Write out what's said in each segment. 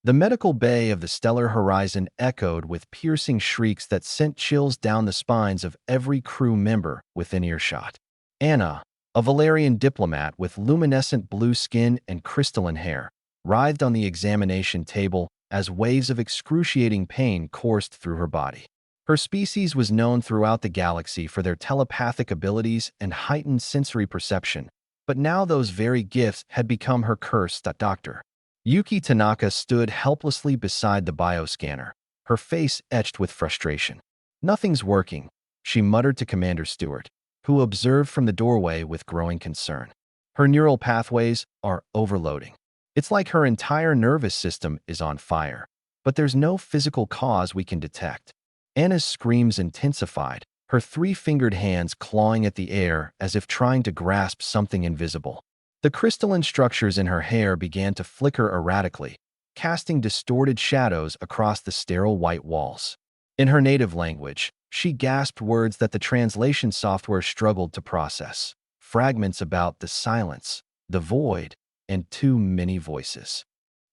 The medical bay of the stellar horizon echoed with piercing shrieks that sent chills down the spines of every crew member within earshot. Anna, a Valerian diplomat with luminescent blue skin and crystalline hair, writhed on the examination table as waves of excruciating pain coursed through her body. Her species was known throughout the galaxy for their telepathic abilities and heightened sensory perception, but now those very gifts had become her curse. Doctor Yuki Tanaka stood helplessly beside the bioscanner, her face etched with frustration. "Nothing's working," she muttered to Commander Stewart, who observed from the doorway with growing concern. "Her neural pathways are overloading. It's like her entire nervous system is on fire, but there's no physical cause we can detect." Anna's screams intensified, her three-fingered hands clawing at the air as if trying to grasp something invisible. The crystalline structures in her hair began to flicker erratically, casting distorted shadows across the sterile white walls. In her native language, she gasped words that the translation software struggled to process. Fragments about the silence, the void, and too many voices.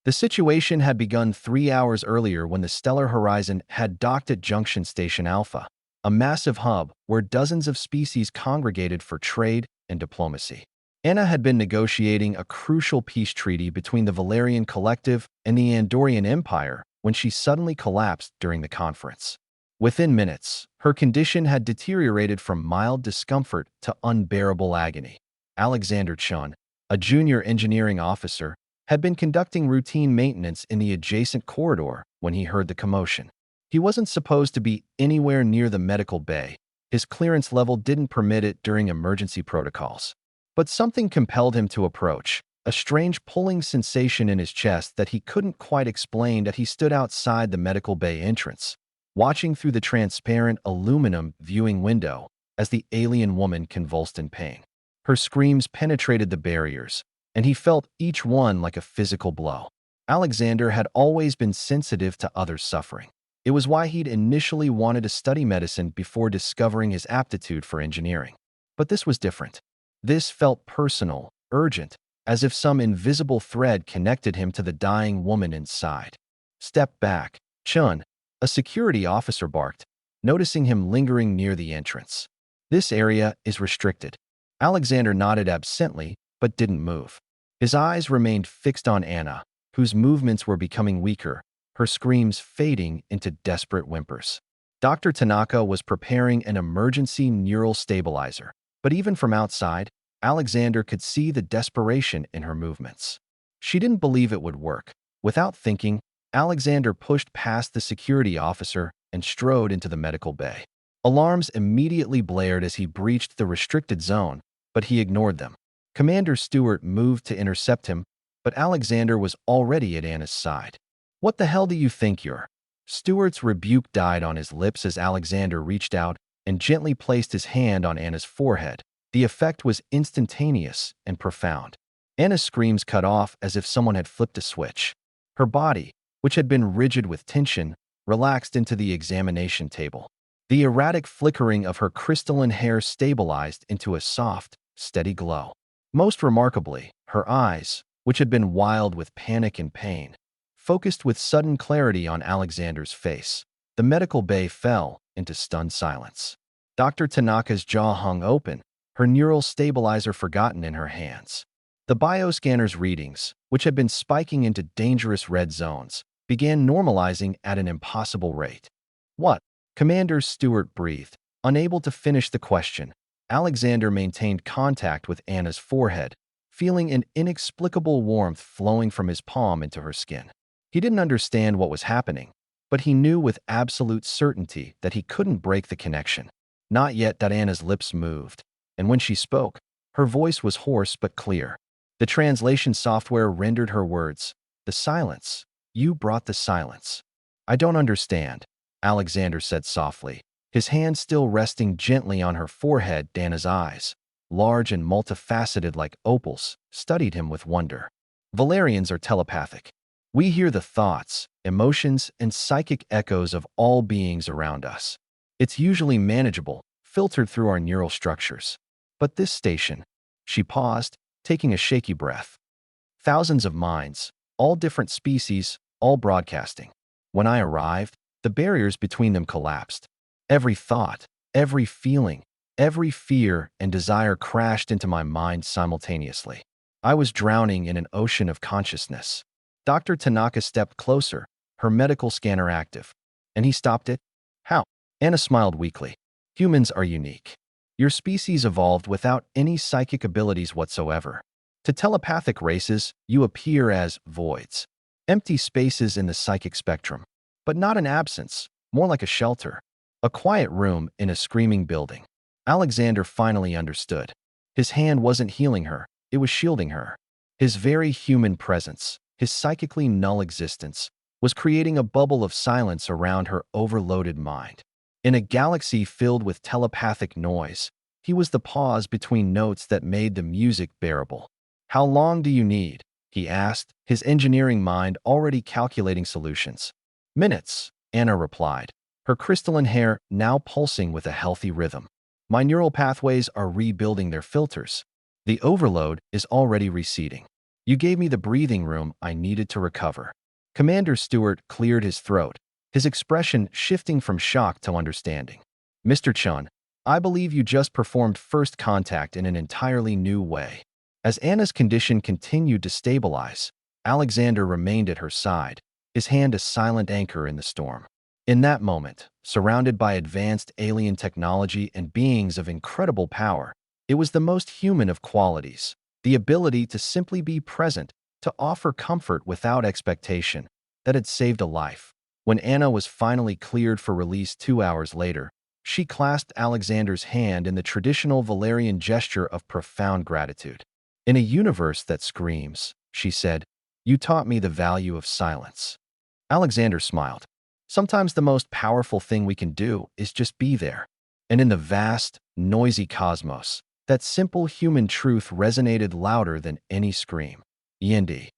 The situation had begun 3 hours earlier when the stellar horizon had docked at Junction Station Alpha, a massive hub where dozens of species congregated for trade and diplomacy. Anna had been negotiating a crucial peace treaty between the Valerian Collective and the Andorian Empire when she suddenly collapsed during the conference. Within minutes, her condition had deteriorated from mild discomfort to unbearable agony. Alexander Chun, a junior engineering officer, had been conducting routine maintenance in the adjacent corridor when he heard the commotion. He wasn't supposed to be anywhere near the medical bay. His clearance level didn't permit it during emergency protocols. But something compelled him to approach, a strange pulling sensation in his chest that he couldn't quite explain. That he stood outside the medical bay entrance, watching through the transparent aluminum viewing window as the alien woman convulsed in pain. Her screams penetrated the barriers, and he felt each one like a physical blow. Alexander had always been sensitive to others' suffering. It was why he'd initially wanted to study medicine before discovering his aptitude for engineering. But this was different. This felt personal, urgent, as if some invisible thread connected him to the dying woman inside. "Step back," Chun, a security officer, barked, noticing him lingering near the entrance. "This area is restricted." Alexander nodded absently, but didn't move. His eyes remained fixed on Anna, whose movements were becoming weaker, her screams fading into desperate whimpers. Dr. Tanaka was preparing an emergency neural stabilizer, but even from outside, Alexander could see the desperation in her movements. She didn't believe it would work. Without thinking, Alexander pushed past the security officer and strode into the medical bay. Alarms immediately blared as he breached the restricted zone, but he ignored them. Commander Stewart moved to intercept him, but Alexander was already at Anna's side. "What the hell do you think you're?" Stewart's rebuke died on his lips as Alexander reached out and gently placed his hand on Anna's forehead. The effect was instantaneous and profound. Anna's screams cut off as if someone had flipped a switch. Her body, which had been rigid with tension, relaxed into the examination table. The erratic flickering of her crystalline hair stabilized into a soft, steady glow. Most remarkably, her eyes, which had been wild with panic and pain, focused with sudden clarity on Alexander's face. The medical bay fell into stunned silence. Dr. Tanaka's jaw hung open, her neural stabilizer forgotten in her hands. The bioscanner's readings, which had been spiking into dangerous red zones, began normalizing at an impossible rate. "What?" Commander Stewart breathed, unable to finish the question. Alexander maintained contact with Anna's forehead, feeling an inexplicable warmth flowing from his palm into her skin. He didn't understand what was happening, but he knew with absolute certainty that he couldn't break the connection. Not yet. Anna's lips moved, and when she spoke, her voice was hoarse but clear. The translation software rendered her words, "The silence. You brought the silence." "I don't understand," Alexander said softly, his hand still resting gently on her forehead. Anna's eyes, large and multifaceted like opals, studied him with wonder. "Valerians are telepathic. We hear the thoughts, emotions, and psychic echoes of all beings around us. It's usually manageable, filtered through our neural structures. But this station," she paused, taking a shaky breath. "Thousands of minds, all different species, all broadcasting. When I arrived, the barriers between them collapsed. Every thought, every feeling, every fear and desire crashed into my mind simultaneously. I was drowning in an ocean of consciousness. Dr. Tanaka stepped closer, her medical scanner active. And he stopped it? How? Anna smiled weakly. Humans are unique. Your species evolved without any psychic abilities whatsoever. To telepathic races, you appear as voids, empty spaces in the psychic spectrum, but not an absence, more like a shelter, a quiet room in a screaming building. Alexander finally understood. His hand wasn't healing her, it was shielding her. His very human presence, his psychically null existence, was creating a bubble of silence around her overloaded mind. In a galaxy filled with telepathic noise, he was the pause between notes that made the music bearable. How long do you need? He asked, his engineering mind already calculating solutions. Minutes, Anna replied, her crystalline hair now pulsing with a healthy rhythm. My neural pathways are rebuilding their filters. The overload is already receding. You gave me the breathing room I needed to recover. Commander Stewart cleared his throat, his expression shifting from shock to understanding. Mr. Chun, I believe you just performed first contact in an entirely new way. As Anna's condition continued to stabilize, Alexander remained at her side, his hand a silent anchor in the storm. In that moment, surrounded by advanced alien technology and beings of incredible power, it was the most human of qualities, the ability to simply be present, to offer comfort without expectation, that had saved a life. When Anna was finally cleared for release 2 hours later, she clasped Alexander's hand in the traditional Valerian gesture of profound gratitude. In a universe that screams, she said, you taught me the value of silence. Alexander smiled. Sometimes the most powerful thing we can do is just be there. And in the vast, noisy cosmos, that simple human truth resonated louder than any scream. Yendi.